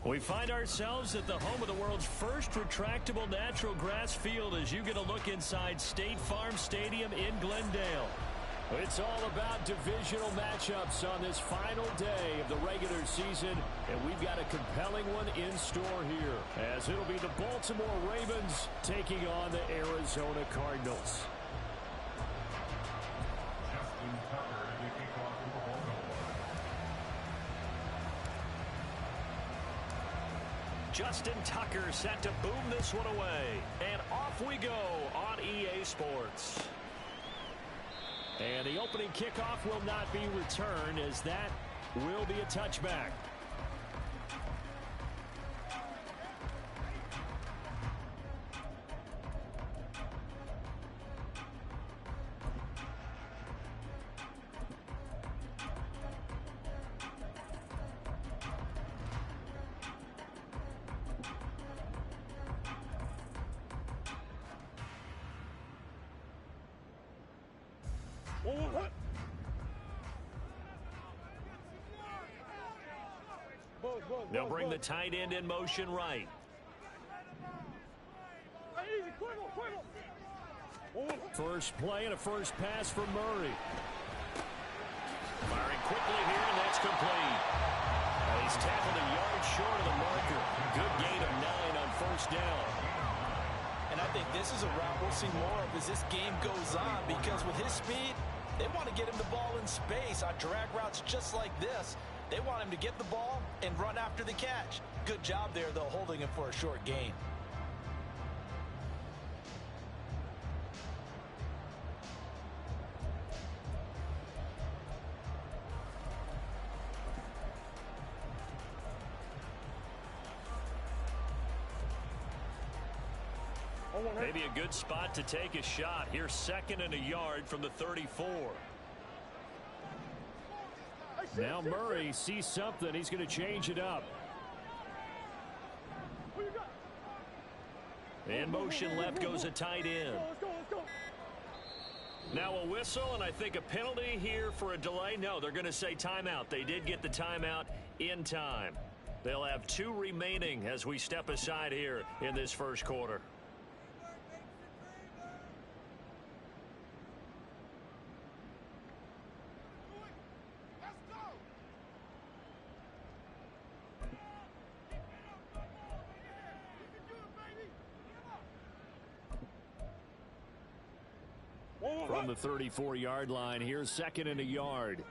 We find ourselves at the home of the world's first retractable natural grass field as you get a look inside State Farm Stadium in Glendale. It's all about divisional matchups on this final day of the regular season, and we've got a compelling one in store here, as it'll be the Baltimore Ravens taking on the Arizona Cardinals. Justin Tucker set to boom this one away. And off we go on EA Sports. And the opening kickoff will not be returned, as that will be a touchback. They'll bring the tight end in motion right. First play and a first pass for Murray. Firing quickly here, and that's complete. He's tackled a yard short of the marker. Good gain of 9 on first down. And I think this is a route we'll see more of as this game goes on, because with his speed, they want to get him the ball in space on drag routes just like this. They want him to get the ball and run after the catch. Good job there, though, holding him for a short gain. Maybe a good spot to take a shot. Here's 2nd and a yard from the 34. Now Murray sees something. He's going to change it up. In motion left goes a tight end. Now a whistle, and I think a penalty here for a delay. No, they're going to say timeout. They did get the timeout in time. They'll have 2 remaining as we step aside here in this first quarter. From the 34-yard line, here's 2nd and a yard.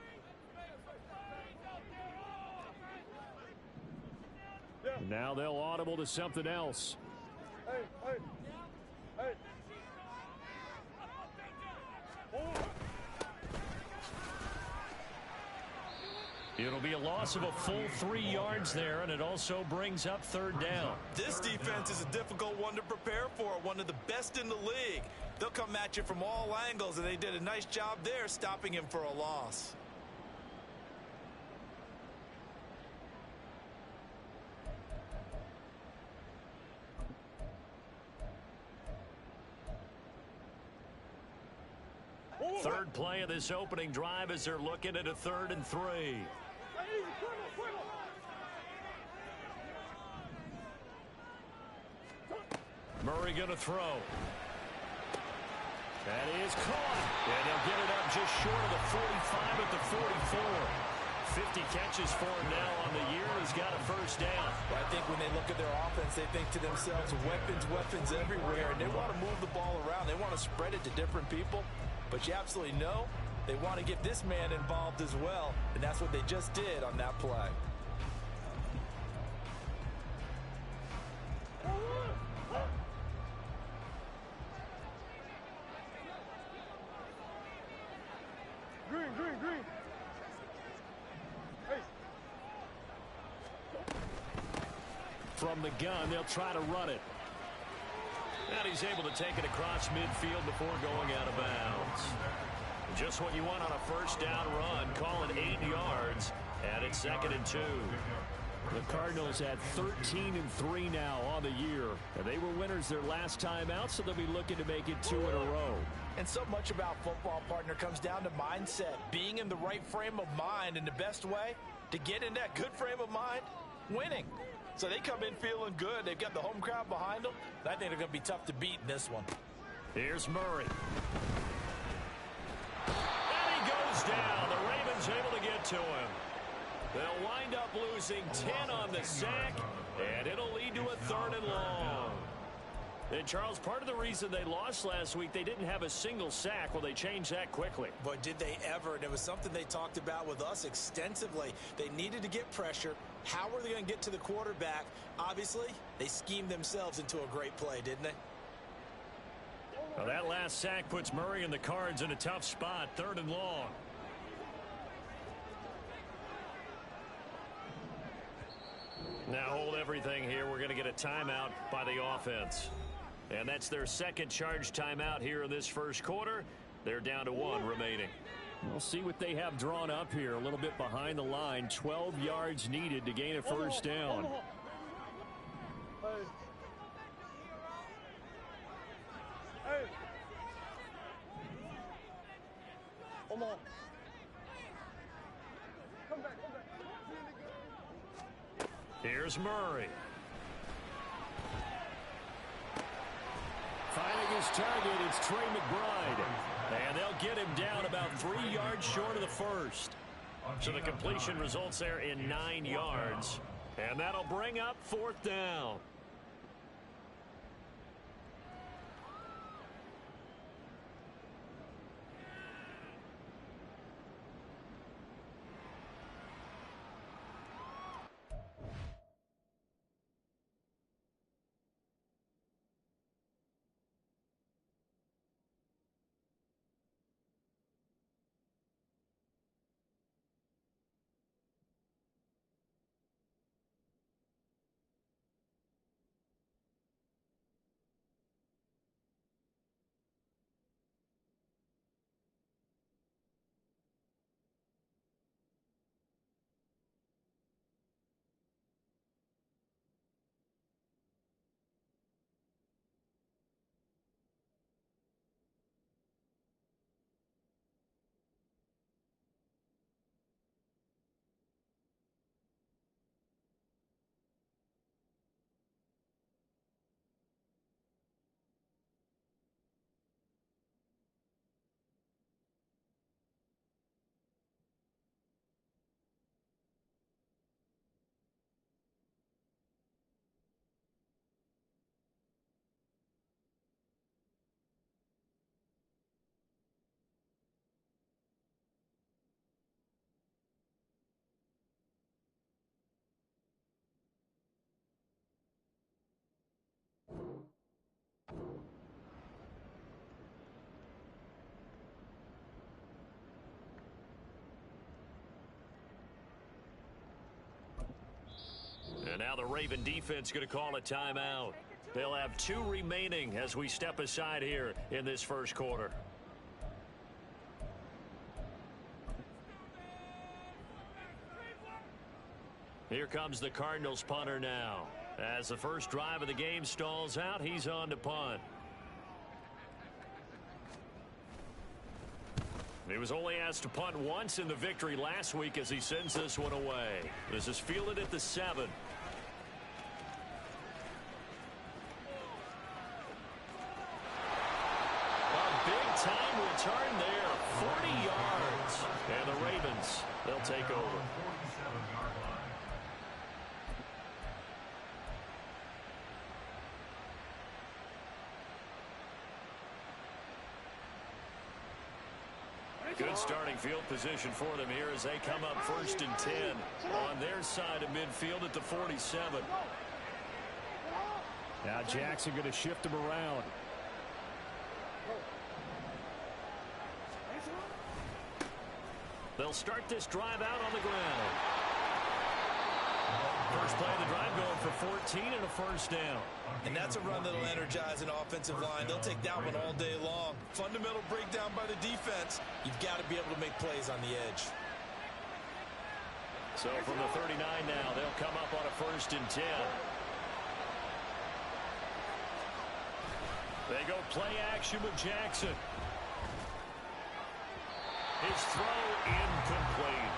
Now they'll audible to something else. It'll be a loss of a full 3 yards there, and it also brings up 3rd down. This defense is a difficult one to prepare for, one of the best in the league. They'll come at you from all angles, and they did a nice job there stopping him for a loss. Third play of this opening drive as they're looking at a 3rd and 3. Murray going to throw. That is caught. And they'll get it up just short of the 45 at the 44. 50 catches for him now on the year. He's got a first down. Well, I think when they look at their offense, they think to themselves, weapons everywhere. And they want to move the ball around. They want to spread it to different people. But you absolutely know they want to get this man involved as well. And that's what they just did on that play. Green. Hey. From the gun, they'll try to run it. And he's able to take it across midfield before going out of bounds. Just what you want on a first down run. Call it 8 yards, and it's 2nd and 2. The Cardinals at 13-3 now on the year. And they were winners their last time out, so they'll be looking to make it 2 in a row. And so much about football, partner, comes down to mindset. Being in the right frame of mind, and the best way to get in that good frame of mind, winning. So they come in feeling good. They've got the home crowd behind them. I think they're going to be tough to beat in this one. Here's Murray. And he goes down. The Ravens able to get to him. They'll wind up losing 10 on the sack, and it'll lead to a 3rd and long. And, Charles, part of the reason they lost last week, they didn't have a single sack. Well, they changed that quickly. But did they ever? And it was something they talked about with us extensively. They needed to get pressure. How were they going to get to the quarterback? Obviously, they schemed themselves into a great play, didn't they? Well, that last sack puts Murray and the Cards in a tough spot, 3rd and long. Now hold everything here. We're going to get a timeout by the offense. And that's their second charge timeout here in this first quarter. They're down to 1 remaining. We'll see what they have drawn up here. A little bit behind the line. 12 yards needed to gain a first down. Here's Murray. Finding his target, it's Trey McBride. And they'll get him down about 3 yards short of the first. So the completion results there in 9 yards. And that'll bring up 4th down. And now the Raven defense going to call a timeout. They'll have 2 remaining as we step aside here in this first quarter. Here comes the Cardinals punter now. As the first drive of the game stalls out, he's on to punt. He was only asked to punt once in the victory last week as he sends this one away. This is fielded at the 7. A big-time return there, 40 yards. And the Ravens, they'll take over. Good starting field position for them here as they come up 1st and 10 on their side of midfield at the 47. Now Jackson going to shift him around. They'll start this drive out on the ground. First play of the drive going for 14 and a first down. And that's a run that'll energize an offensive line. They'll take that one all day long. Fundamental breakdown by the defense. You've got to be able to make plays on the edge. So from the 39 now, they'll come up on a 1st and 10. They go play action with Jackson. His throw incomplete.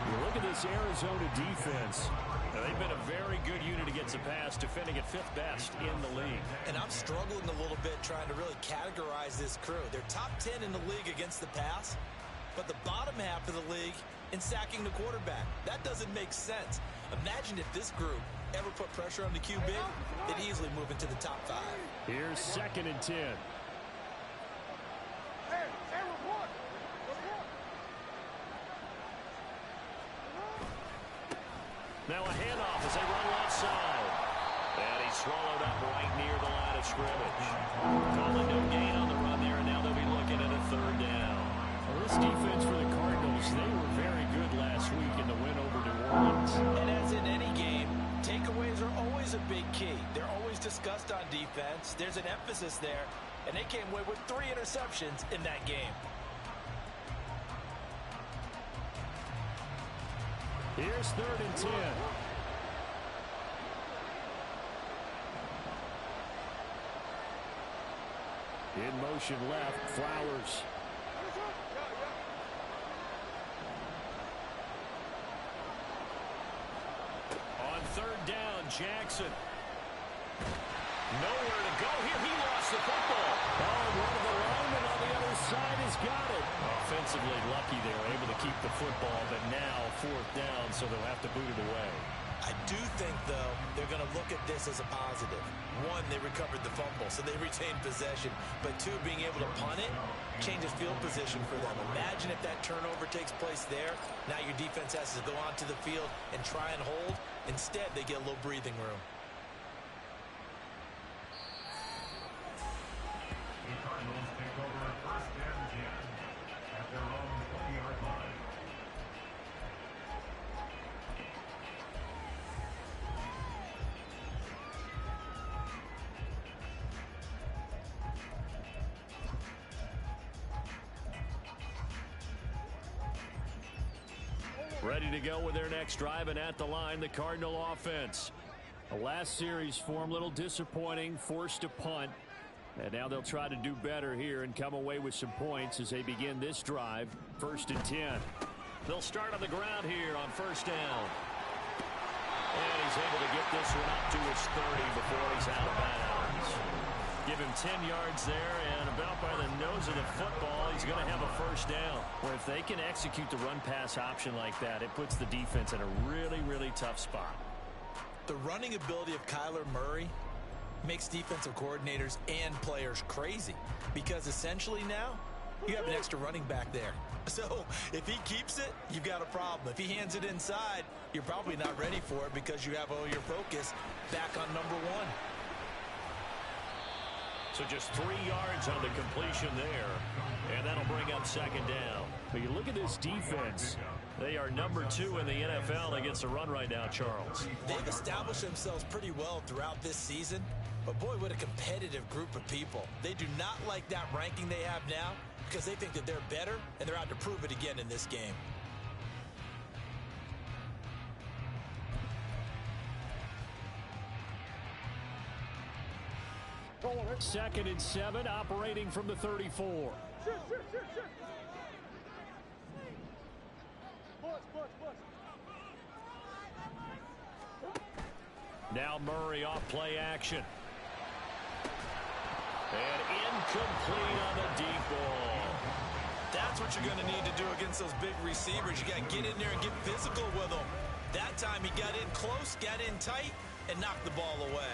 You look at this Arizona defense. Now, they've been a very good unit against the pass, defending at 5th best in the league. And I'm struggling a little bit trying to really categorize this crew. They're top 10 in the league against the pass, but the bottom half of the league in sacking the quarterback. That doesn't make sense. Imagine if this group ever put pressure on the QB, they'd easily move into the top 5. Here's 2nd and 10. Now a handoff as they run left side. And he's swallowed up right near the line of scrimmage. Calling no gain on the run there, and now they'll be looking at a 3rd down. Well, this defense for the Cardinals, they were very good last week in the win over New Orleans. And as in any game, takeaways are always a big key. They're always discussed on defense. There's an emphasis there, and they came away with 3 interceptions in that game. Here's 3rd and 10. In motion left, Flowers. On 3rd down, Jackson. Nowhere to go here. He lost the football. Oh, one of the linemen on the other side has got it. Offensively lucky they were able to keep the football, but now 4th down, so they'll have to boot it away. I do think, though, they're going to look at this as a positive. 1, they recovered the fumble, so they retained possession. But 2, being able to punt it changes field position for them. Imagine if that turnover takes place there. Now your defense has to go onto the field and try and hold. Instead, they get a little breathing room. The Cardinals take over 1st and 10 at their own 20-yard line. Ready to go with their next drive, and at the line, the Cardinal offense. The last series for them, a little disappointing, forced to punt. And now they'll try to do better here and come away with some points as they begin this drive. 1st and 10. They'll start on the ground here on 1st down. And he's able to get this one up to his 30 before he's out of bounds. Give him 10 yards there, and about by the nose of the football, he's going to have a 1st down. Where if they can execute the run-pass option like that, it puts the defense in a really, really tough spot. The running ability of Kyler Murray makes defensive coordinators and players crazy, because essentially now you have an extra running back there. So if he keeps it, you've got a problem. If he hands it inside, you're probably not ready for it because you have all your focus back on number 1. So just 3 yards on the completion there, and that'll bring up 2nd down. But you look at this defense. They are number 2 in the NFL against the run right now, Charles. They've established themselves pretty well throughout this season, but boy, what a competitive group of people. They do not like that ranking they have now because they think that they're better, and they're out to prove it again in this game. 2nd and 7, operating from the 34. Now Murray off play action. And incomplete on the deep ball. That's what you're going to need to do against those big receivers. You got to get in there and get physical with them. That time he got in close, got in tight, and knocked the ball away.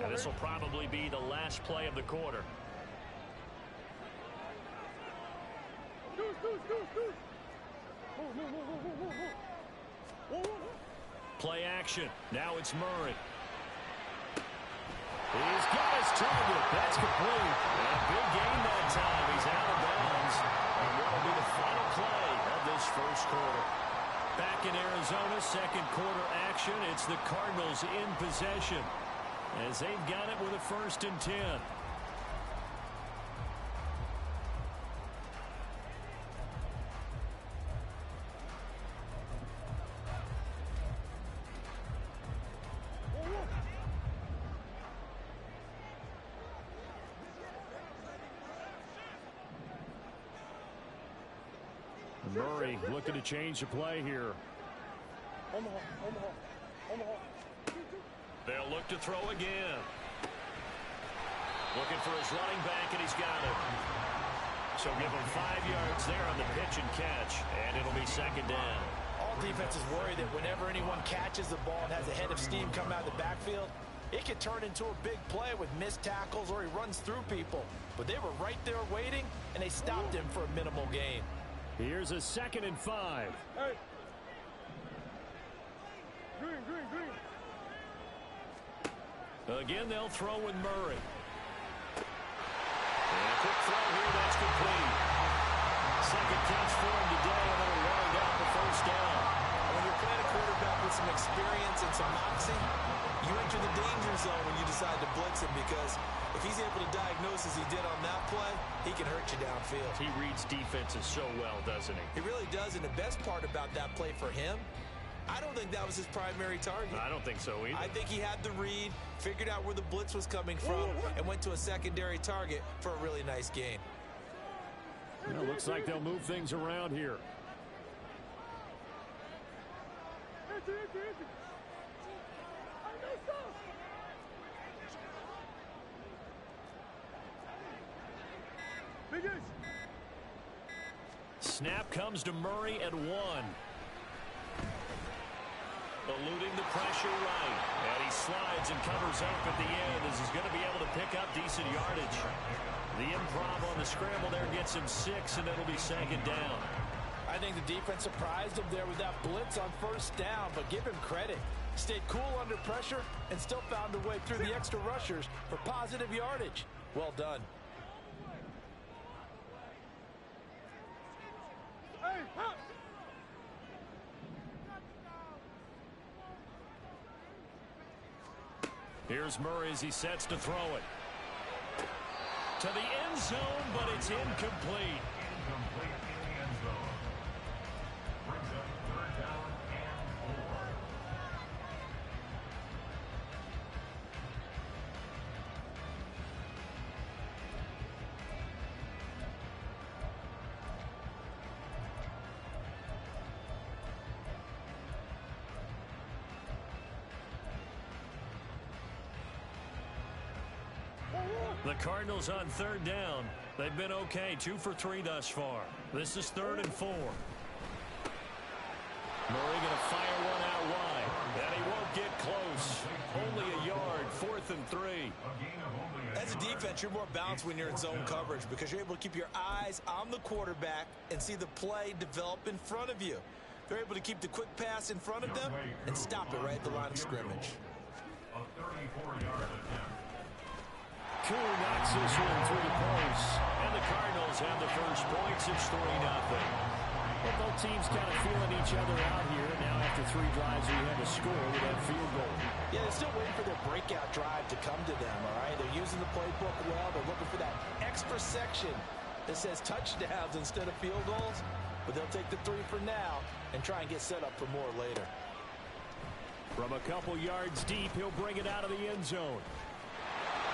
And this will probably be the last play of the quarter. Play action. Now it's Murray. He's got his target. That's complete. And a big gain that time. He's out of bounds. And that will be the final play of this 1st quarter. Back in Arizona, 2nd quarter action. It's the Cardinals in possession, as they've got it with a 1st and 10. Murray looking to change the play here. They'll look to throw again. Looking for his running back, and he's got it. So give him 5 yards there on the pitch and catch, and it'll be second down. All defenses worry that whenever anyone catches the ball and has a head of steam come out of the backfield, it can turn into a big play with missed tackles or he runs through people. But they were right there waiting, and they stopped him for a minimal gain. Here's a 2nd and 5. Hey. Green, green, green. Again, they'll throw with Murray. And a quick throw here, that's complete. Second catch for him today, and they'll wind out the first down. When you're playing a quarterback with some experience and some moxie, you enter the danger zone when you decide to blitz him, because if he's able to diagnose as he did on that play, he can hurt you downfield. He reads defenses so well, doesn't he? He really does, and the best part about that play for him, I don't think that was his primary target. I don't think so either. I think he had the read, figured out where the blitz was coming from, and went to a secondary target for a really nice gain. Well, looks like they'll move things around here. Snap comes to Murray at 1. Eluding the pressure right. And he slides and covers up at the end as he's going to be able to pick up decent yardage. The improv on the scramble there gets him 6, and it'll be second down. I think the defense surprised him there with that blitz on first down, but give him credit. Stayed cool under pressure and still found a way through the extra rushers for positive yardage. Well done. Hey, hop. Here's Murray as he sets to throw it. To the end zone, but it's incomplete. Incomplete in the end zone. Brings up 3rd down and 4. The Cardinals on 3rd down. They've been okay, 2 for 3 thus far. This is 3rd and 4. Murray going to fire one out wide. And he won't get close. Only a yard, 4th and 3. As a defense, you're more balanced when you're in zone coverage because you're able to keep your eyes on the quarterback and see the play develop in front of you. They're able to keep the quick pass in front of them and stop it right at the line of scrimmage. A 34-yard attempt. Koo knocks this one through the post. And the Cardinals have the first points. It's 3-0. Well, both teams kind of feeling each other out here. Now after 3 drives, we have a score with that field goal. Yeah, they're still waiting for their breakout drive to come to them, all right? They're using the playbook well. They're looking for that extra section that says touchdowns instead of field goals. But they'll take the 3 for now and try and get set up for more later. From a couple yards deep, he'll bring it out of the end zone.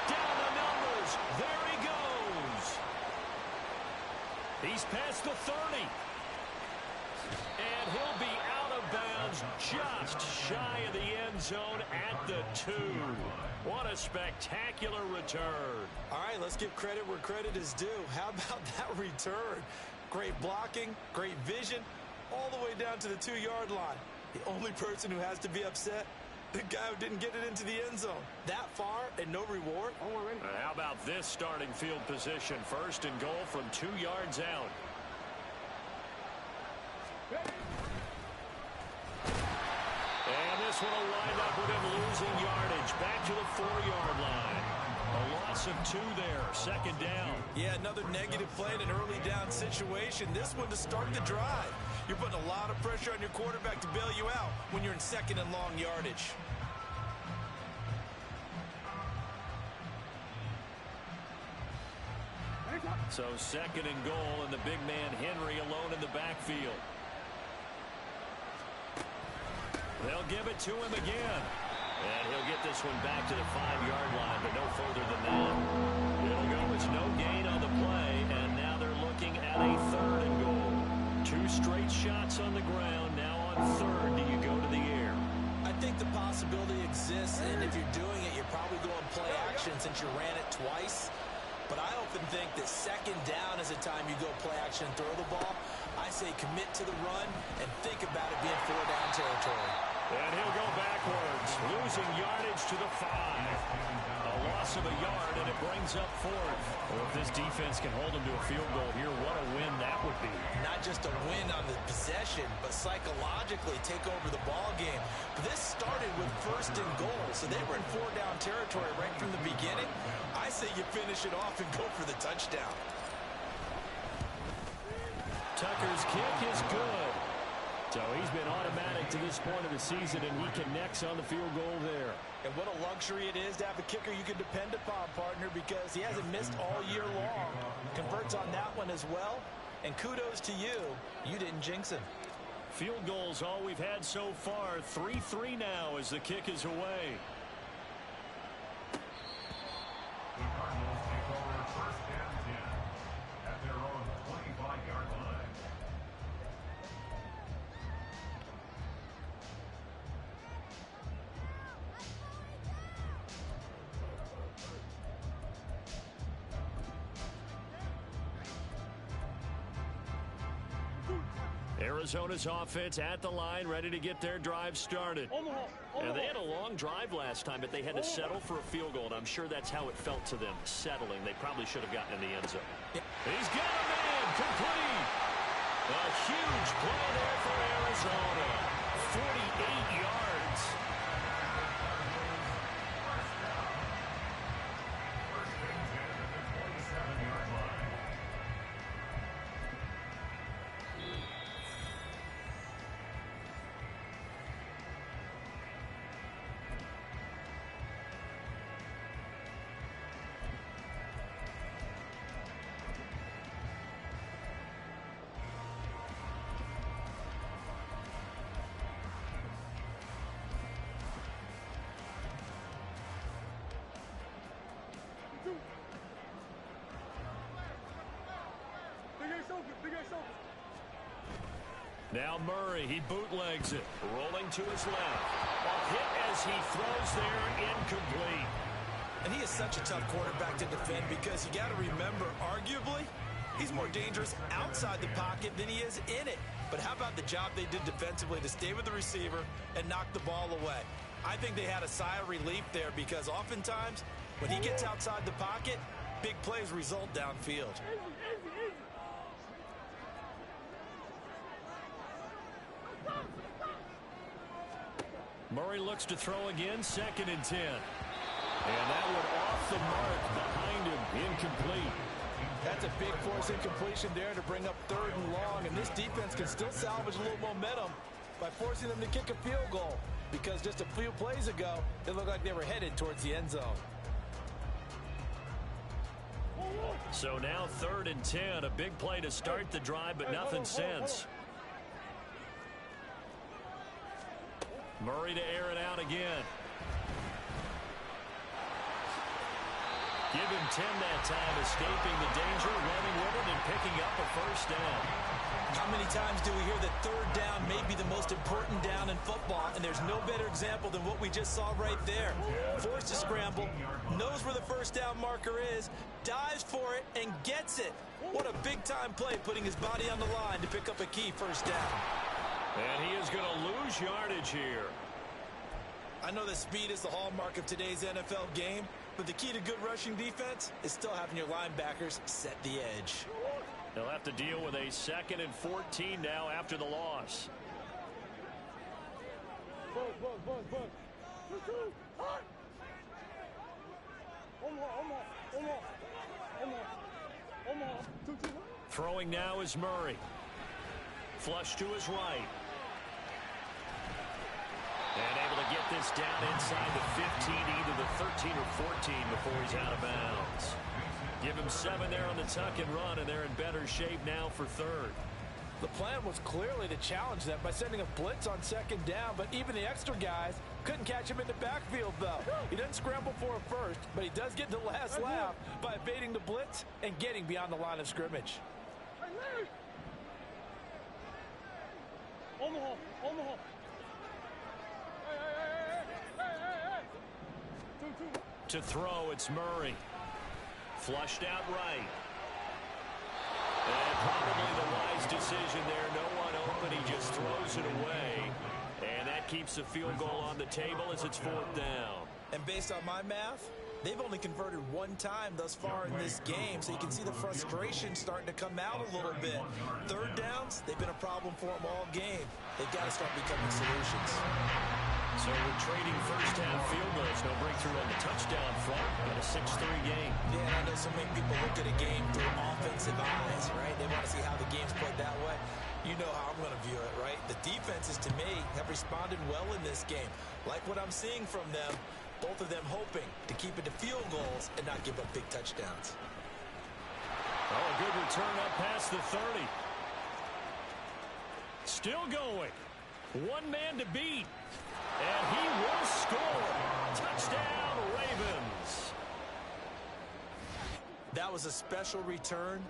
Down the numbers. There he goes. He's past the 30. And he'll be out of bounds just shy of the end zone at the 2. What a spectacular return. All right, let's give credit where credit is due. How about that return? Great blocking, great vision, all the way down to the 2-yard line. The only person who has to be upset, the guy who didn't get it into the end zone. That far and no reward? How about this starting field position? 1st and goal from 2 yards out. And this one will wind up with him losing yardage. Back to the 4-yard line. A loss of 2 there. 2nd down. Yeah, another negative play in an early down situation. This one to start the drive. You're putting a lot of pressure on your quarterback to bail you out when you're in 2nd and long yardage. So 2nd and goal, and the big man Henry alone in the backfield. They'll give it to him again. And he'll get this one back to the 5-yard line, but no further than that. It'll go. It's no gain on the play, and now they're looking at a 3rd and goal. 2 straight possession since you ran it twice. But I often think that second down is a time you go play action and throw the ball. I say commit to the run and think about it being 4-down territory. And he'll go backwards, losing yardage to the 5. A loss of a yard, and it brings up 4th. Well, if this defense can hold him to a field goal here, what a win that would be. Not just a win on the possession, but psychologically take over the ball game. This started with 1st and goal, so they were in 4-down territory right from the beginning. I say you finish it off and go for the touchdown. Tucker's kick is good. So he's been automatic to this point of the season, and he connects on the field goal there. And what a luxury it is to have a kicker you can depend upon, partner, because he hasn't missed all year long. Converts on that one as well. And kudos to you. You didn't jinx him. Field goals all we've had so far. 3-3 now as the kick is away. The Cardinals take over 1st and 10 at their own 25-yard line. Arizona's offense at the line, ready to get their drive started. And they had a long drive last time, but they had to settle for a field goal, and I'm sure that's how it felt to them, settling. They probably should have gotten in the end zone. He's got a man, complete. A huge play there for Arizona. 48 yards. First and 10 at the 27-yard line. Now Murray, he bootlegs it, rolling to his left. A hit as he throws there, incomplete. And he is such a tough quarterback to defend because you got to remember, arguably, he's more dangerous outside the pocket than he is in it. But how about the job they did defensively to stay with the receiver and knock the ball away? I think they had a sigh of relief there because oftentimes when he gets outside the pocket, big plays result downfield. Murray looks to throw again, 2nd and 10. And that one off the mark behind him, incomplete. That's a big force incompletion there to bring up 3rd and long, and this defense can still salvage a little momentum by forcing them to kick a field goal because just a few plays ago, it looked like they were headed towards the end zone. So now 3rd and 10, a big play to start the drive, but nothing since. Murray to air it out again. Give him 10 that time, escaping the danger, running with it, and picking up a 1st down. How many times do we hear that 3rd down may be the most important down in football, and there's no better example than what we just saw right there. Forced to scramble, knows where the 1st down marker is, dives for it, and gets it. What a big-time play, putting his body on the line to pick up a key 1st down. And he is going to lose yardage here. I know that speed is the hallmark of today's NFL game, but the key to good rushing defense is still having your linebackers set the edge. They'll have to deal with a 2nd and 14 now after the loss. Throwing now is Murray. Flush to his right. And able to get this down inside the 15, either the 13 or 14 before he's out of bounds. Give him 7 there on the tuck and run, and they're in better shape now for 3rd. The plan was clearly to challenge them by sending a blitz on 2nd down, but even the extra guys couldn't catch him in the backfield, though. He doesn't scramble for a first, but he does get the last laugh by evading the blitz and getting beyond the line of scrimmage. Omaha, Omaha. Hey. to throw. It's Murray. Flushed out right. And probably the wise decision there. No one open. He just throws it away. And that keeps the field goal on the table as it's 4th down. And based on my math, they've only converted one time thus far in this game, so you can see the frustration starting to come out a little bit. 3rd downs, they've been a problem for them all game. They've got to start becoming solutions. So we're trading first-half field goals. No breakthrough on the touchdown front. Got a 6-3 game. Yeah, I know so many people look at a game through offensive eyes, right? They want to see how the game's played that way. You know how I'm going to view it, right? The defenses, to me, have responded well in this game. Like what I'm seeing from them, both of them hoping to keep it to field goals and not give up big touchdowns. Oh, a good return up past the 30. Still going. One man to beat. And he will score. Touchdown, Ravens. That was a special return,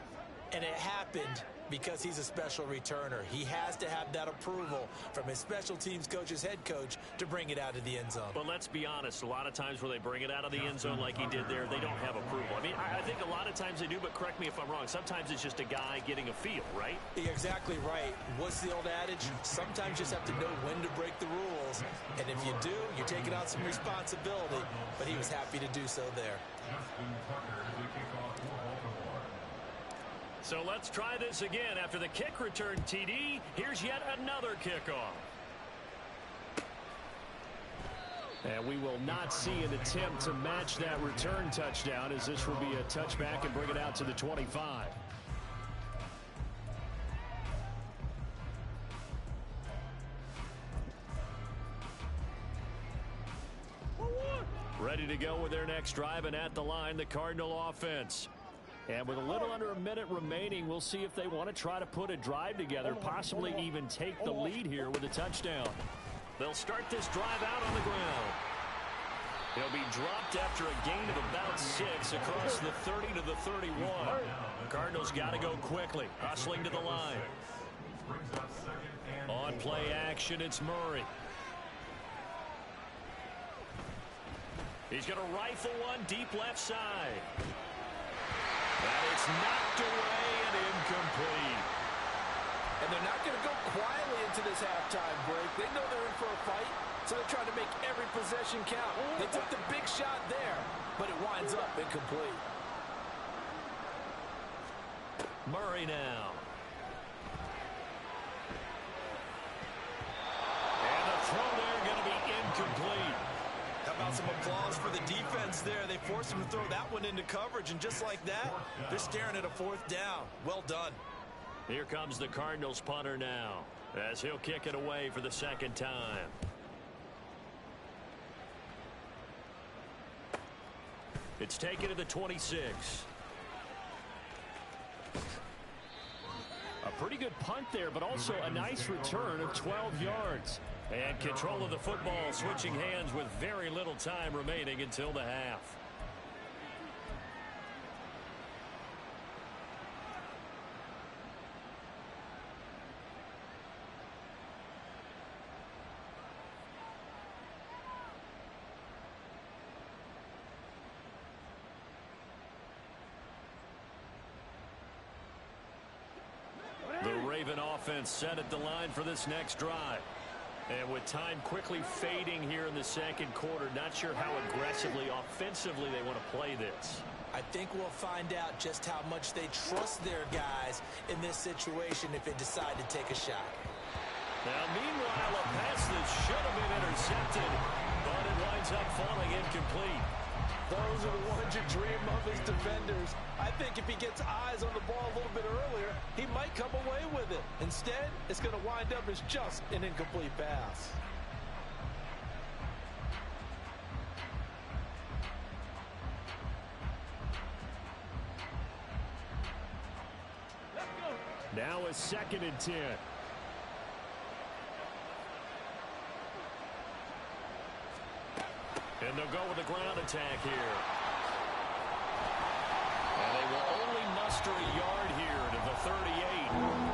and it happened because he's a special returner. He has to have that approval from his special teams coach's head coach to bring it out of the end zone. But let's be honest, a lot of times when they bring it out of the end zone like he did there, they don't have approval. I mean, I think a lot of times they do, but correct me if I'm wrong. Sometimes it's just a guy getting a feel, right? You're exactly right. What's the old adage? Sometimes you just have to know when to break the rules. And if you do, you're taking on some responsibility. But he was happy to do so there. So let's try this again. After the kick return TD, here's yet another kickoff. And we will not see an attempt to match that return touchdown, as this will be a touchback and bring it out to the 25. Ready to go with their next drive, and at the line, the Cardinal offense. And with a little under a minute remaining, we'll see if they want to try to put a drive together, possibly even take the lead here with a touchdown. They'll start this drive out on the ground. He'll be dropped after a gain of about 6 across the 30 to the 31. Cardinals got to go quickly, hustling to the line. On play action, it's Murray. He's going to rifle one deep left side. And it's knocked away and incomplete. And they're not going to go quietly into this halftime break. They know they're in for a fight, so they're trying to make every possession count. They took the big shot there, but it winds up incomplete. Murray now. And the throw there going to be incomplete. How about some applause for the defense there? They forced him to throw that one into coverage, and just like that, they're staring at a 4th down. Well done. Here comes the Cardinals punter now, as he'll kick it away for the 2nd time. It's taken to the 26. A pretty good punt there, but also a nice return of 12 yards. And control of the football, switching hands with very little time remaining until the half. The Raven offense set at the line for this next drive. And with time quickly fading here in the 2nd quarter, not sure how aggressively, offensively they want to play this. I think we'll find out just how much they trust their guys in this situation if they decide to take a shot. Now, meanwhile, a pass that should have been intercepted, but it winds up falling incomplete. Those are the ones you dream of as defenders. I think if he gets eyes on the ball a little bit earlier, he might come away with it. Instead, it's going to wind up as just an incomplete pass. Now a 2nd and 10. And they'll go with the ground attack here. And they will only muster a yard here to the 38.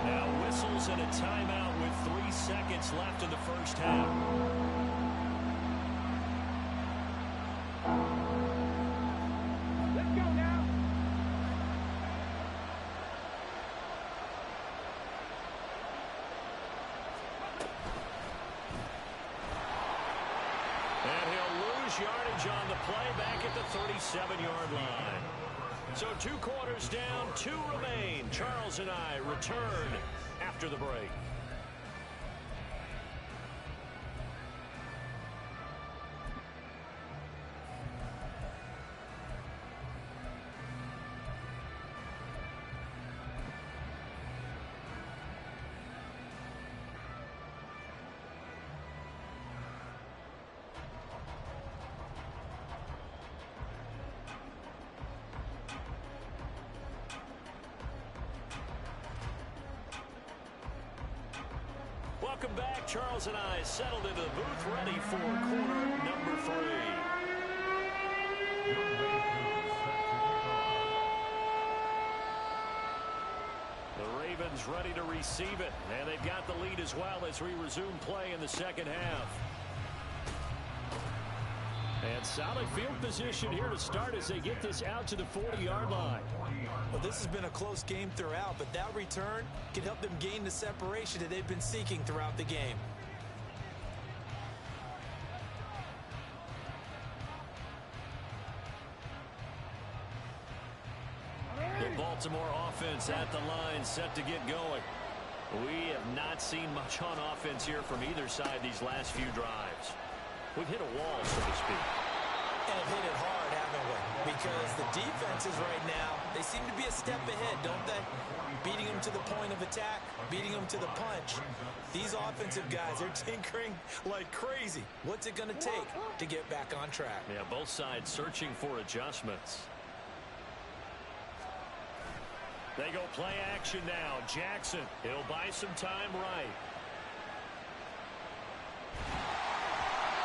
Now whistles and a timeout with 3 seconds left in the first half. lose yardage on the play back at the 37-yard line. So 2 quarters down, 2 remain. Charles and I return after the break. Welcome back. Charles and I settled into the booth, ready for quarter number 3. The Ravens ready to receive it, and they've got the lead as well as we resume play in the second half. And solid field position here to start as they get this out to the 40-yard line. Well, this has been a close game throughout, but that return can help them gain the separation that they've been seeking throughout the game. The Baltimore offense at the line, set to get going. We have not seen much on offense here from either side these last few drives. We've hit a wall, so to speak. And hit it hard, haven't we? Because the defenses right now, they seem to be a step ahead, don't they? Beating them to the point of attack, beating them to the punch. These offensive guys, they're tinkering like crazy. What's it going to take to get back on track? Yeah, both sides searching for adjustments. They go play action now. Jackson, he'll buy some time right.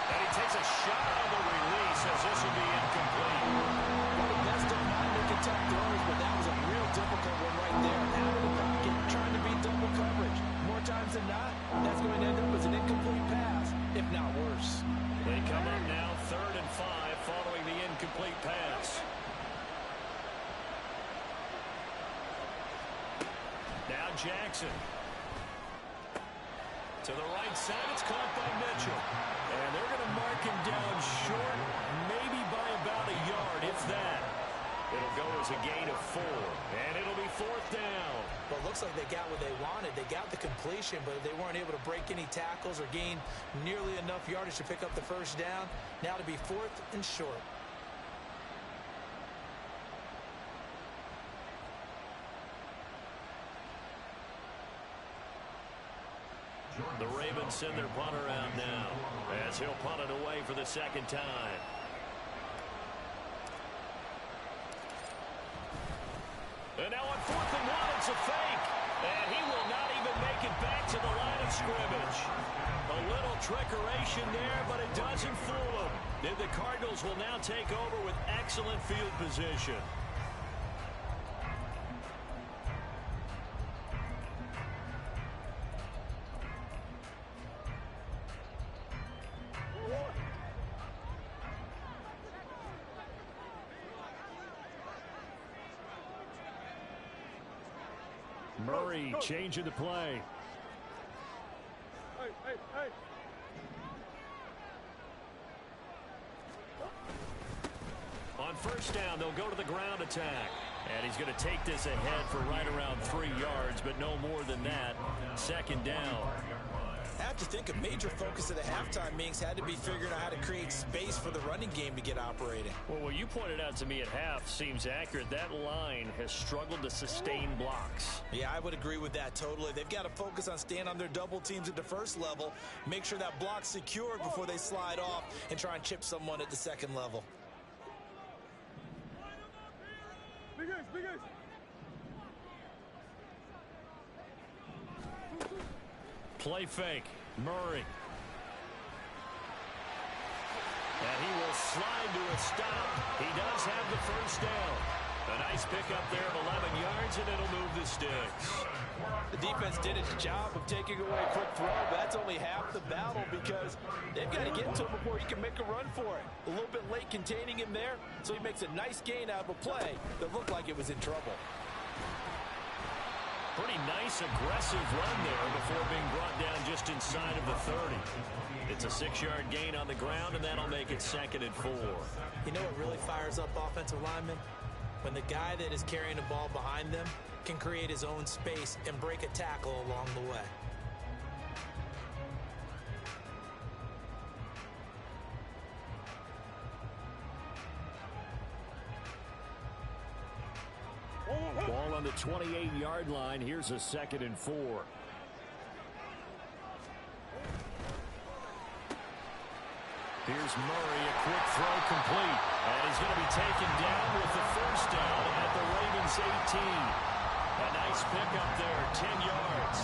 And he takes a shot on the release as this will be incomplete. Well, the best don't mind making tough throws, but that was a real difficult one right there. Out of the pocket, trying to beat double coverage. More times than not, that's going to end up as an incomplete pass, if not worse. They come up now 3rd and 5 following the incomplete pass. Now Jackson. To the right side, it's caught by Mitchell. And they're going to mark him down short, maybe by about a yard, if that. It'll go as a gain of 4, and it'll be 4th down. Well, it looks like they got what they wanted. They got the completion, but they weren't able to break any tackles or gain nearly enough yardage to pick up the first down. Now to be 4th and short. The Ravens send their punter out now as he'll punt it away for the second time. And now on 4th and 1, it's a fake. And he will not even make it back to the line of scrimmage. A little trickeration there, but it doesn't fool him. And the Cardinals will now take over with excellent field position. Murray changing the play. Hey, hey, hey. On first down, they'll go to the ground attack. And he's going to take this ahead for right around 3 yards, but no more than that. 2nd down. I have to think a major focus of the halftime meetings had to be figuring out how to create space for the running game to get operating. Well, what you pointed out to me at half seems accurate. That line has struggled to sustain blocks. Yeah, I would agree with that totally. They've got to focus on staying on their double teams at the first level, make sure that block's secured before they slide off and try and chip someone at the second level. Big ace, big ace. Play fake. Murray. And he will slide to a stop. He does have the first down. A nice pickup there of 11 yards, and it'll move the sticks. The defense did its job of taking away a quick throw, but that's only half the battle because they've got to get to him before he can make a run for it. A little bit late containing him there, so he makes a nice gain out of a play that looked like it was in trouble. Pretty nice aggressive run there before being brought down just inside of the 30. It's a 6-yard gain on the ground, and that'll make it 2nd and 4. You know what really fires up offensive linemen? When the guy that is carrying the ball behind them can create his own space and break a tackle along the way. Ball on the 28-yard line. Here's a 2nd and 4. Here's Murray, a quick throw complete. And he's going to be taken down with the first down at the Ravens 18. A nice pickup there, 10 yards.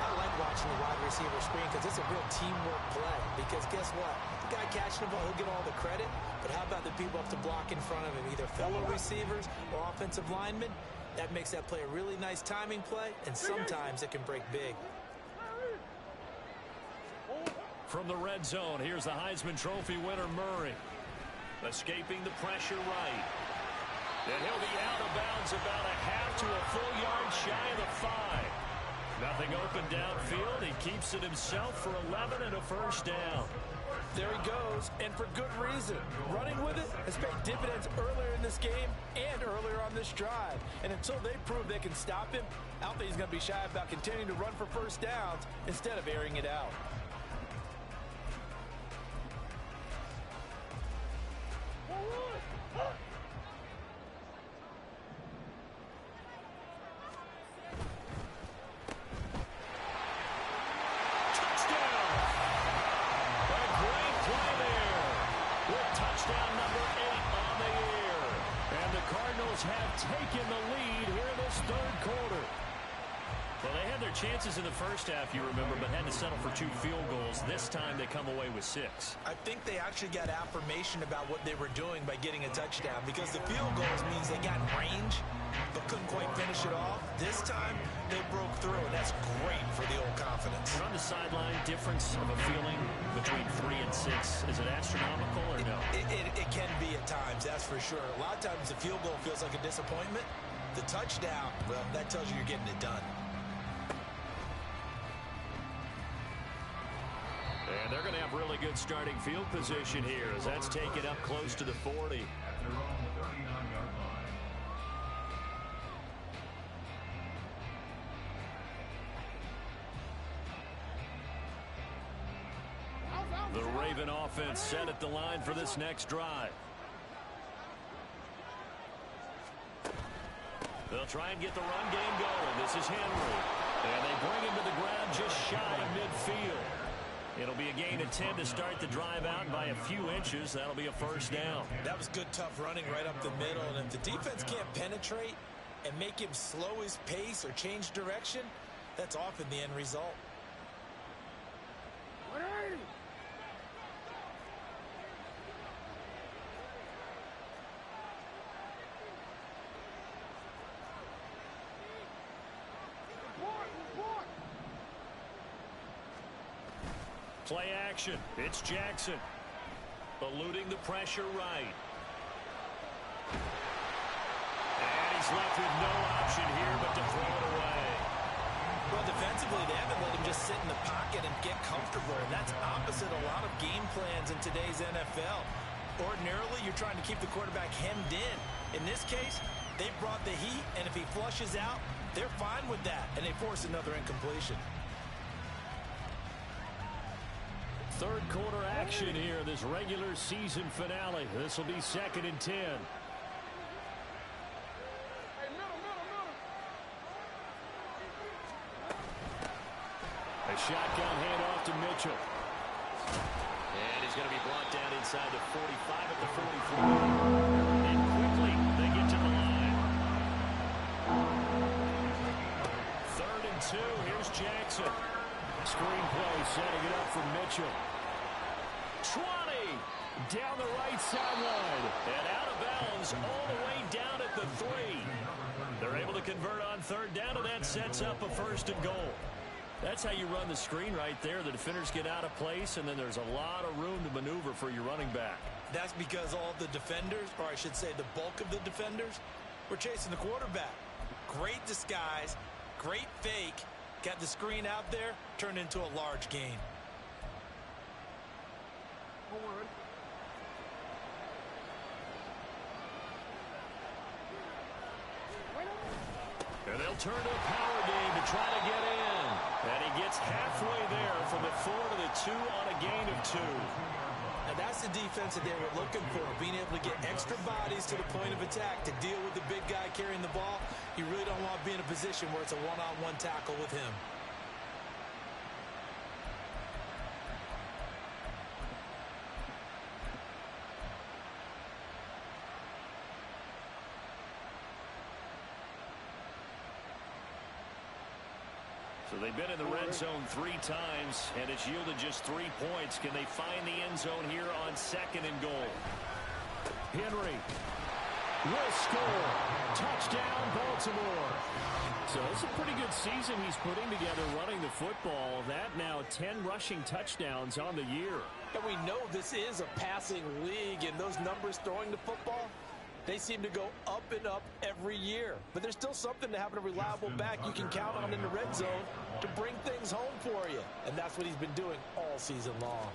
I like watching the wide receiver screen because it's a real teamwork play. Because guess what? The guy catching the ball, he'll get all the credit. But how about the people up to block in front of him, either fellow receivers or offensive linemen? That makes that play a really nice timing play, and sometimes it can break big. From the red zone, here's the Heisman Trophy winner, Murray. Escaping the pressure right. And he'll be out of bounds about a half to a full yard shy of the 5. Nothing open downfield. He keeps it himself for 11 and a first down. There he goes, and for good reason. Running with it has paid dividends earlier in this game and earlier on this drive. And until they prove they can stop him, I don't think he's going to be shy about continuing to run for first downs instead of airing it out. Have taken the lead here in this 3rd quarter. Well, they had their chances in the first half, you remember, but had to settle for 2 field goals. This time they come away with 6. I think they actually got affirmation about what they were doing by getting a touchdown, because the field goals means they got range but couldn't quite finish it off. This time they broke through, and that's great for the old confidence. On the sideline, difference of a feeling between 3 and 6, is it astronomical or no? It can be at times, that's for sure. A lot of times the field goal feels like a disappointment. The touchdown, well, that tells you you're getting it done. And they're going to have really good starting field position here as that's taken up close to the 40. At their own 39-yard line. The Raven offense set at the line for this next drive. They'll try and get the run game going. This is Henry. And they bring him to the ground just shy of midfield. It'll be a gain of 10 to start the drive out by a few inches. That'll be a first down. That was good, tough running right up the middle. And if the defense can't penetrate and make him slow his pace or change direction, that's often the end result. Play action. It's Jackson. Eluding the pressure right. And he's left with no option here but to throw it away. Well, defensively, they haven't let him just sit in the pocket and get comfortable. And that's opposite a lot of game plans in today's NFL. Ordinarily, you're trying to keep the quarterback hemmed in. In this case, they brought the heat, and if he flushes out, they're fine with that, and they force another incompletion. 3rd quarter action here, this regular season finale. This will be 2nd and 10. A shotgun handoff to Mitchell. And he's going to be brought down inside the 45 at the 44. And quickly they get to the line. 3rd and 2. Here's Jackson. Screen play setting it up for Mitchell. 20 down the right sideline and out of bounds all the way down at the 3. They're able to convert on 3rd down, and that sets up a 1st and goal. That's how you run the screen right there. The defenders get out of place, and then there's a lot of room to maneuver for your running back. That's because all the defenders, or I should say the bulk of the defenders, were chasing the quarterback. Great disguise, great fake. Got the screen out there, turned into a large gain. And they'll turn to a power game to try to get in. And he gets halfway there from the 4 to the 2 on a gain of 2. And that's the defense that they were looking for, being able to get extra bodies to the point of attack to deal with the big guy carrying the ball. You really don't want to be in a position where it's a one-on-one tackle with him. So they've been in the red zone 3 times, and it's yielded just 3 points. Can they find the end zone here on 2nd and goal? Henry will score. Touchdown, Baltimore. So it's a pretty good season he's putting together running the football. That now 10 rushing touchdowns on the year. And we know this is a passing league, and those numbers throwing the football, they seem to go up and up every year. But there's still something to having a reliable back you can count on in the red zone to bring things home for you. And that's what he's been doing all season long.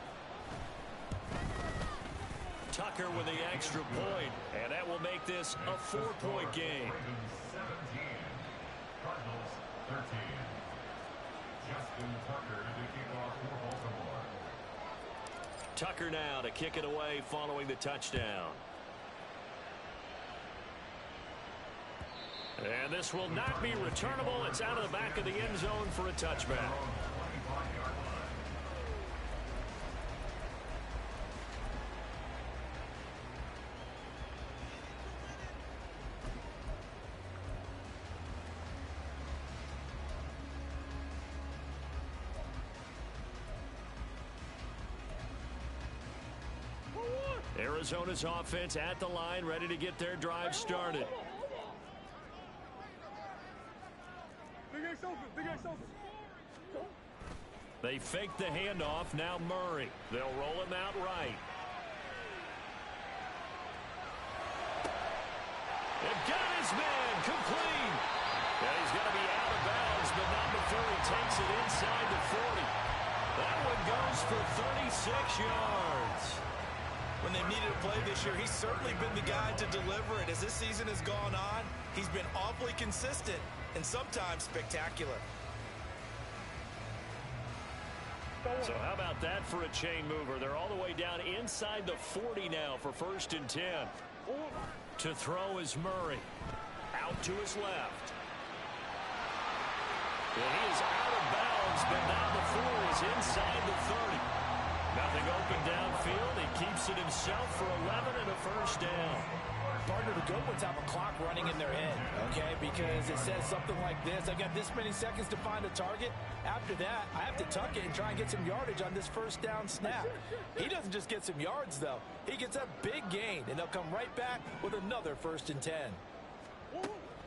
Tucker with the extra point, and that will make this a 4-point game. Cardinals 13. Justin Tucker to kick off for Baltimore. Tucker now to kick it away following the touchdown. And this will not be returnable. It's out of the back of the end zone for a touchback. Arizona's offense at the line, ready to get their drive started. They fake the handoff. Now Murray. They'll roll him out right. They've got his man complete. And he's going to be out of bounds, but not before he takes it inside the 40. That one goes for 36 yards. When they needed a play this year, he's certainly been the guy to deliver it. As this season has gone on, he's been awfully consistent and sometimes spectacular. So how about that for a chain mover? They're all the way down inside the 40 now for 1st and 10. To throw is Murray. Out to his left. Well, he is out of bounds, but not before he's inside the 30. Nothing open downfield. He keeps it himself for 11 and a 1st down. Partner, the good ones have a clock running in their head, okay? Because it says something like this. I got this many seconds to find a target. After that, I have to tuck it and try and get some yardage on this 1st down snap. He doesn't just get some yards, though. He gets a big gain, and they'll come right back with another 1st and 10.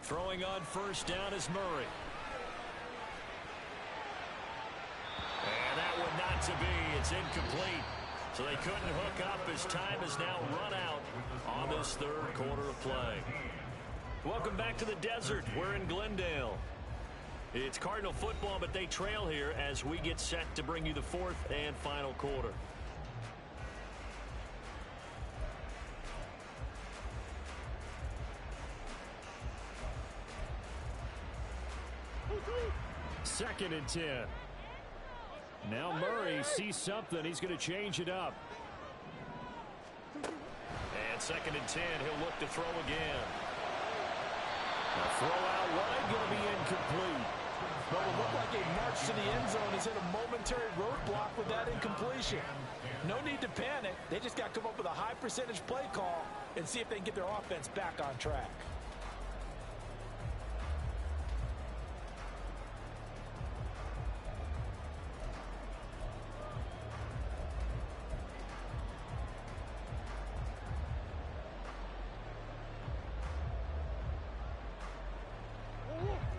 Throwing on 1st down is Murray. And that one not to be. It's incomplete. So they couldn't hook up as time has now run out on this 3rd quarter of play. Welcome back to the desert. We're in Glendale. It's Cardinal football, but they trail here as we get set to bring you the 4th and final quarter. Second and 10. Now Murray sees something. He's going to change it up. And 2nd and 10. He'll look to throw again. A throw out wide, going to be incomplete. Well, it looked like a march to the end zone. He's hit a momentary roadblock with that incompletion. No need to panic. They just got to come up with a high percentage play call and see if they can get their offense back on track.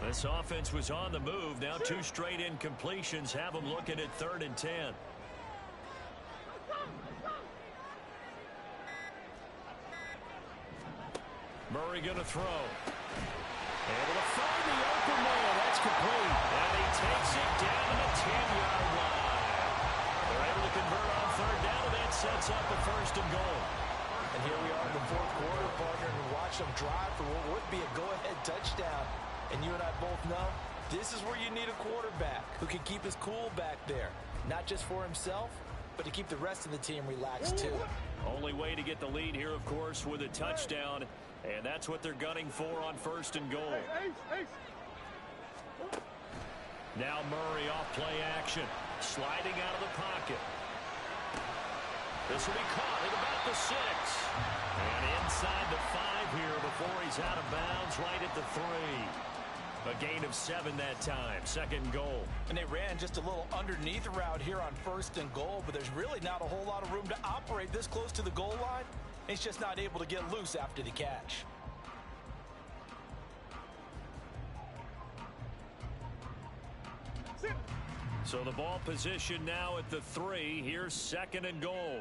This offense was on the move. Now 2 straight incompletions have them looking at 3rd and 10. Murray going to throw. Able to find the open man. That's complete. And he takes it down to the 10-yard line. They're able to convert on third down, and that sets up a first and goal. And here we are in the fourth quarter, partner, and watch them drive for what would be a go-ahead touchdown. And you and I both know this is where you need a quarterback who can keep his cool back there. Not just for himself, but to keep the rest of the team relaxed too. Only way to get the lead here, of course, with a touchdown. And that's what they're gunning for on first and goal. Now Murray off play action. Sliding out of the pocket. This will be caught at about the 6. And inside the 5 here before he's out of bounds, right at the 3. A gain of 7 that time. Second goal. And they ran just a little underneath route here on first and goal, but there's really not a whole lot of room to operate this close to the goal line. He's just not able to get loose after the catch. So the ball position now at the 3. Here's second and goal.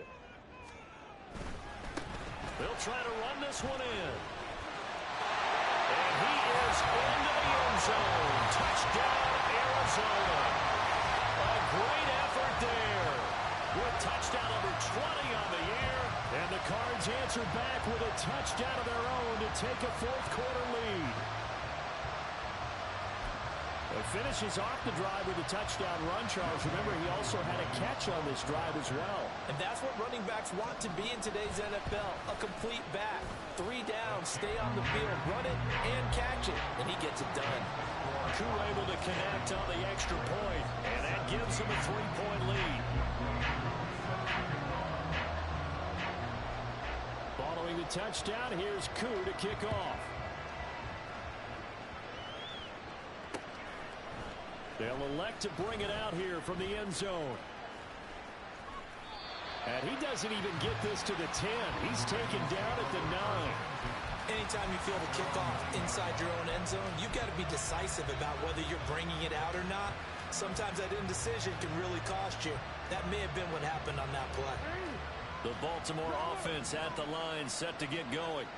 They'll try to run this one in. And he is into the end zone. Touchdown, Arizona. A great effort there. With touchdown number 20 on the year. And the Cards answer back with a touchdown of their own to take a fourth quarter lead. It finishes off the drive with a touchdown run, Charles. Remember, he also had a catch on this drive as well. And that's what running backs want to be in today's NFL. A complete back. 3 down, stay on the field, run it, and catch it. And he gets it done. Koo able to connect on the extra point, and that gives him a 3-point lead. Following the touchdown, here's Koo to kick off. They'll elect to bring it out here from the end zone. And he doesn't even get this to the 10. He's taken down at the 9. Anytime you feel the kickoff inside your own end zone, you've got to be decisive about whether you're bringing it out or not. Sometimes that indecision can really cost you. That may have been what happened on that play. The Baltimore offense at the line, set to get going.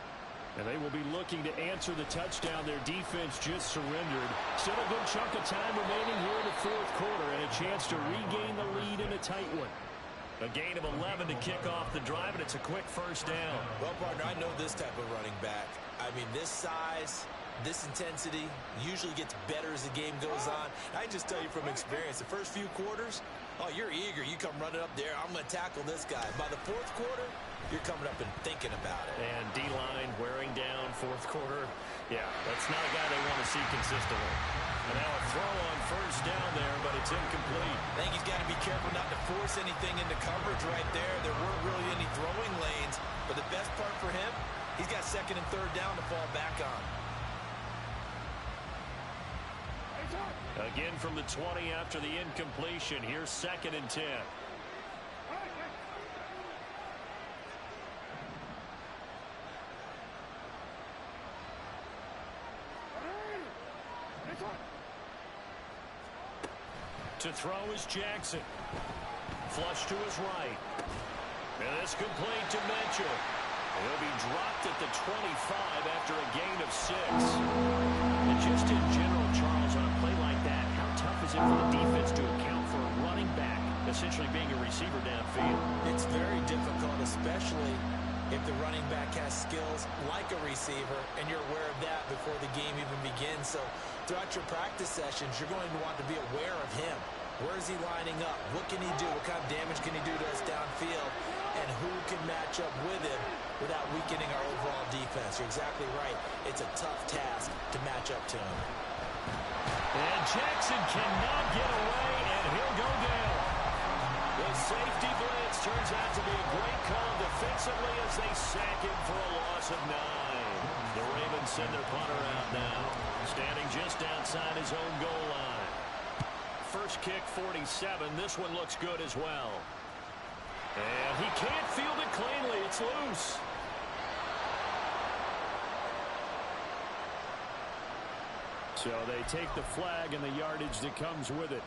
And they will be looking to answer the touchdown. Their defense just surrendered. Still a good chunk of time remaining here in the fourth quarter, and a chance to regain the lead in a tight one. A gain of 11 to kick off the drive, and it's a quick first down. Well, partner, I know this type of running back. I mean, this size, this intensity usually gets better as the game goes on. I just tell you from experience, the first few quarters, oh, you're eager. You come running up there. I'm going to tackle this guy. By the fourth quarter, you're coming up and thinking about it. And D-line wearing down fourth quarter. Yeah, that's not a guy they want to see consistently. And now a throw on first down there, but it's incomplete. I think he's got to be careful not to force anything into coverage right there. There weren't really any throwing lanes. But the best part for him, he's got second and third down to fall back on. Again from the 20 after the incompletion. Here's second and 10. To throw is Jackson. Flush to his right. And it's complete to Mitchell. He'll be dropped at the 25 after a gain of 6. And just in general, Charles, on a play like that, how tough is it for the defense to account for a running back essentially being a receiver downfield? It's very difficult, especially if the running back has skills like a receiver, and you're aware of that before the game even begins. So throughout your practice sessions, you're going to want to be aware of him. Where is he lining up? What can he do? What kind of damage can he do to us downfield? And who can match up with him without weakening our overall defense? You're exactly right. It's a tough task to match up to him. And Jackson cannot get away, and he'll go down. The safety blitz turns out to be a great call defensively as they sack him for a loss of 9. The Ravens send their punter out now, standing just outside his own goal line. First kick, 47. This one looks good as well. And he can't field it cleanly. It's loose. So they take the flag and the yardage that comes with it.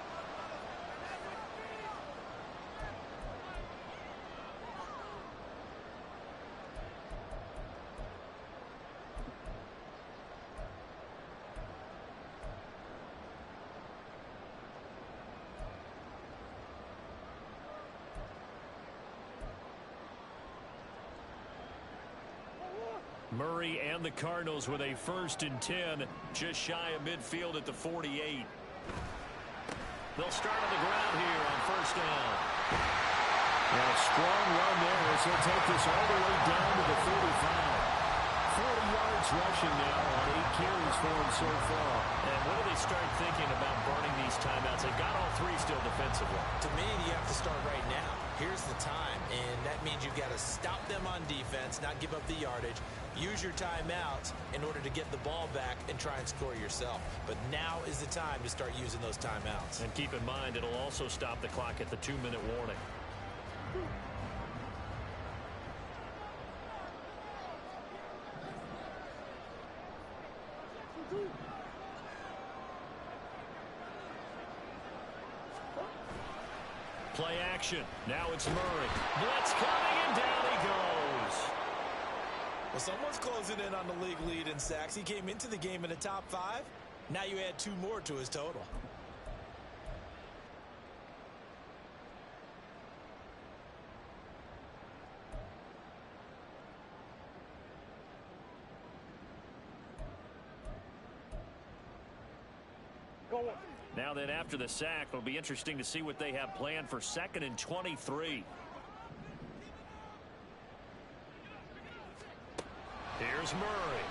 Murray and the Cardinals with a 1st and 10, just shy of midfield at the 48. They'll start on the ground here on 1st down. And a strong run there as he'll take this all the way down to the 45. 40 yards rushing now on 8 carries for him so far. And when do they start thinking about burning these timeouts? They've got all 3 still defensively. To me, you have to start right now. Here's the time, and that means you've got to stop them on defense, not give up the yardage. Use your timeouts in order to get the ball back and try and score yourself. But now is the time to start using those timeouts. And keep in mind, it'll also stop the clock at the 2-minute warning. Play action. Now it's Murray. Blitz coming, and down he goes. Well, someone's closing in on the league lead in sacks. He came into the game in the top 5. Now you add 2 more to his total. Now then, after the sack, it'll be interesting to see what they have planned for 2nd and 23. Here's Murray.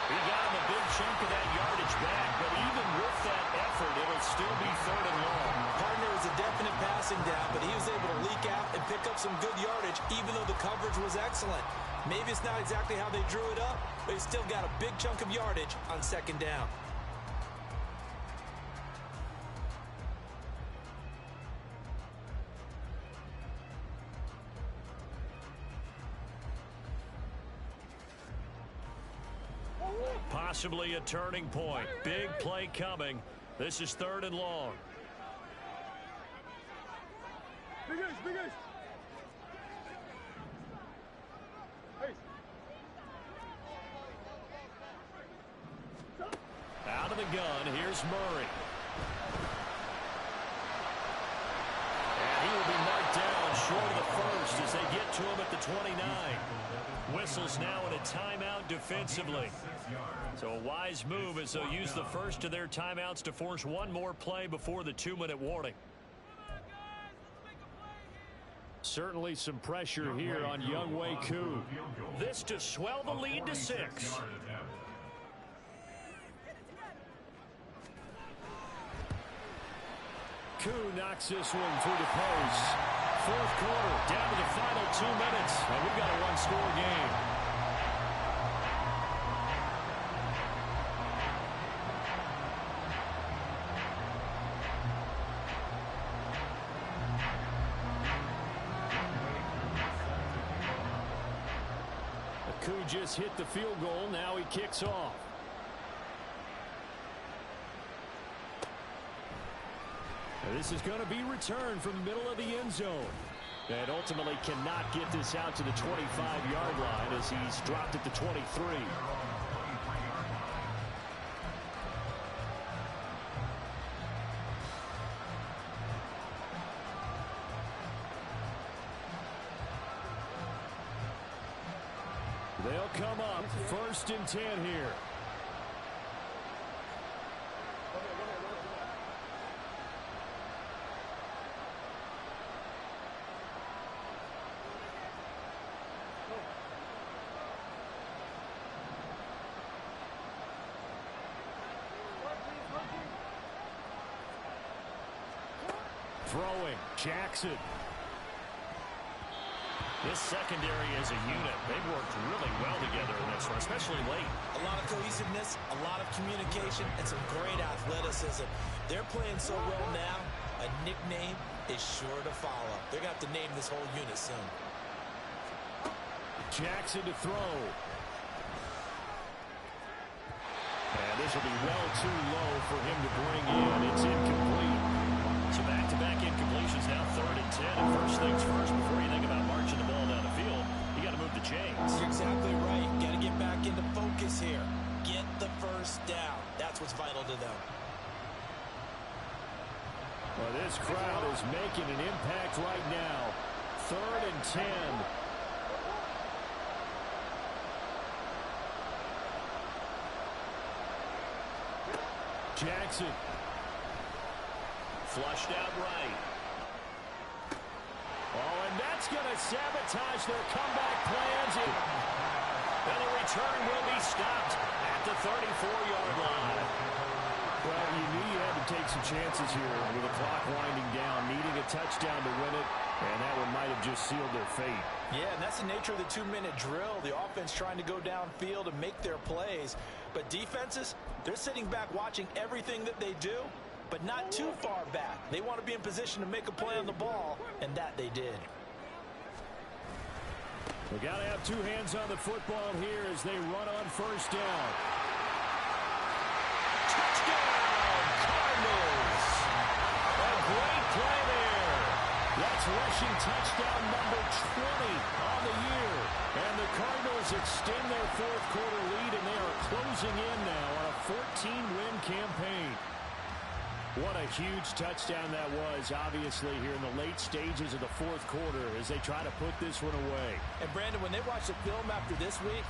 He got him a big chunk of that yardage back, but even with that effort, it'll still be 3rd and long. Partner was a definite passing down, but he was able to leak out and pick up some good yardage, even though the coverage was excellent. Maybe it's not exactly how they drew it up, but he still got a big chunk of yardage on 2nd down. Possibly a turning point. Big play coming. This is 3rd and long. Big ace, big ace. Out of the gun, here's Murray. And he will be marked down short of the 1st as they get to him at the 29. Whistles now in a timeout defensively. So a wise move as they'll use the 1st of their timeouts to force 1 more play before the 2-minute warning. Certainly some pressure here on Younghoe Koo. This to swell the lead to 6. Koo knocks this one through the post. 4th quarter, down to the final 2 minutes, and we've got a 1-score game. Koo just hit the field goal. Now he kicks off. This is going to be returned from the middle of the end zone. And ultimately cannot get this out to the 25-yard line as he's dropped at the 23. They'll come up 1st and 10 here. Throwing, Jackson. This secondary as a unit, they've worked really well together in this one, especially late. A lot of cohesiveness, a lot of communication, and some great athleticism. They're playing so well now, a nickname is sure to follow. They're going to have to name this whole unit soon. Jackson to throw. And this will be well too low for him to bring in. It's incomplete. So back-to-back incompletions now 3rd and 10. And first things first, before you think about marching the ball down the field, you got to move the chains. You're exactly right. Got to get back into focus here. Get the 1st down. That's what's vital to them. Well, this crowd is making an impact right now. 3rd and 10. Jackson. Flushed out right. Oh, and that's going to sabotage their comeback plans. And the return will be stopped at the 34-yard line. Well, you knew you had to take some chances here with the clock winding down, needing a touchdown to win it, and that one might have just sealed their fate. Yeah, and that's the nature of the 2-minute drill. The offense trying to go downfield and make their plays. But defenses, they're sitting back watching everything that they do, but not too far back. They want to be in position to make a play on the ball, and that they did. We got to have two hands on the football here as they run on first down. Touchdown, Cardinals! A great play there. That's rushing touchdown number 20 on the year. And the Cardinals extend their fourth quarter lead, and they are closing in now on a 14-win campaign. What a huge touchdown that was, obviously, here in the late stages of the fourth quarter as they try to put this one away. And, Brandon, when they watch the film after this week,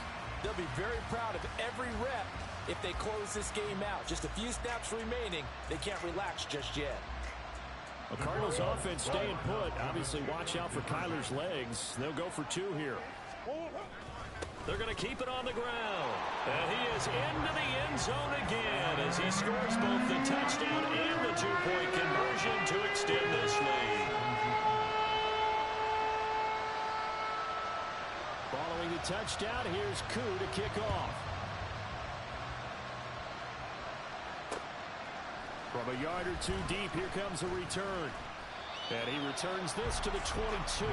they'll be very proud of every rep if they close this game out. Just a few snaps remaining. They can't relax just yet. The Cardinals offense staying put. Obviously, watch out for Kyler's legs. They'll go for two here. They're going to keep it on the ground. And he is into the end zone again as he scores both the touchdown and the two-point conversion to extend this lead. Following the touchdown, here's Koo to kick off. From a yard or two deep, here comes a return. And he returns this to the 22.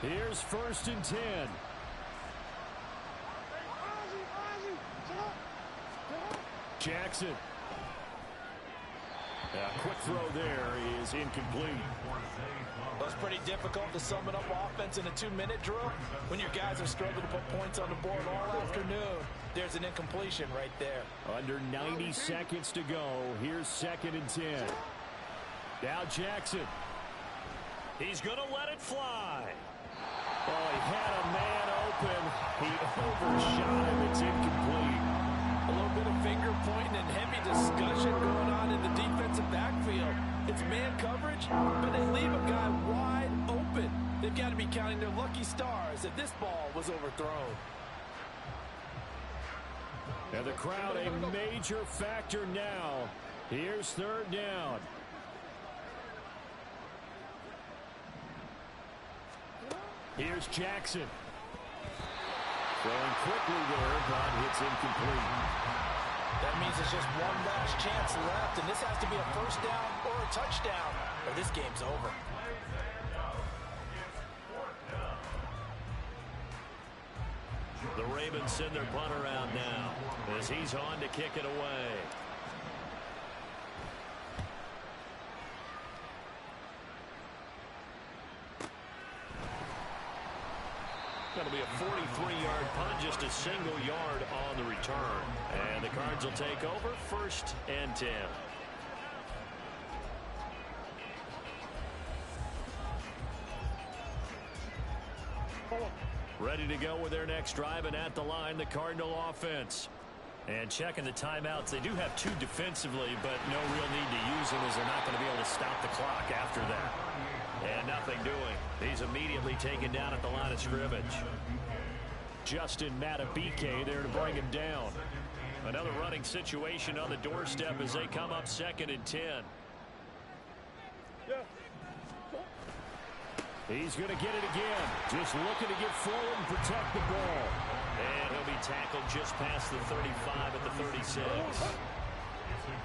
Here's first and 10. Jackson. A quick throw there is incomplete. Well, it's pretty difficult to sum it up offense in a 2-minute drill when your guys are struggling to put points on the board all afternoon. There's an incompletion right there. Under 90 seconds to go. Here's second and 10. Now Jackson. He's going to let it fly. Oh, he had a man open. He overshot him. It's incomplete. A little bit of finger pointing and heavy discussion going on in the defensive backfield. It's man coverage, but they leave a guy wide open. They've got to be counting their lucky stars that this ball was overthrown. And the crowd a major factor now. Here's third down. Here's Jackson. Throwing quickly there, but it's incomplete. That means there's just one last chance left, and this has to be a first down or a touchdown, or this game's over. The Ravens send their punter out now as he's on to kick it away. Going to be a 43-yard punt, just a single yard on the return. And the Cards will take over first and 10. Ready to go with their next drive, and at the line, the Cardinal offense. And checking the timeouts, they do have two defensively, but no real need to use them as they're not going to be able to stop the clock after that. And nothing doing. He's immediately taken down at the line of scrimmage. Justin Matabike there to bring him down. Another running situation on the doorstep as they come up second and 10. He's going to get it again. Just looking to get forward and protect the ball. And he'll be tackled just past the 35 at the 36. It's a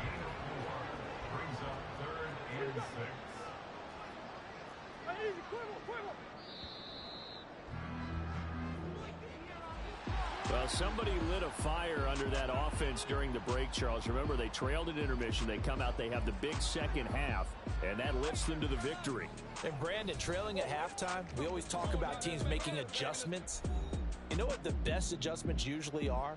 gain of 4. Brings up third and 6. Well, somebody lit a fire under that offense during the break, Charles. Remember, they trailed at intermission. They come out, they have the big second half, and that lifts them to the victory. And, Brandon, trailing at halftime, we always talk about teams making adjustments. You know what the best adjustments usually are?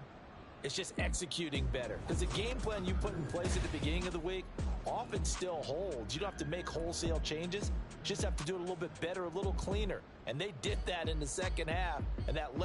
It's just executing better. Because the game plan you put in place at the beginning of the week, offense still holds. You don't have to make wholesale changes. Just have to do it a little bit better, a little cleaner. And they did that in the second half. And that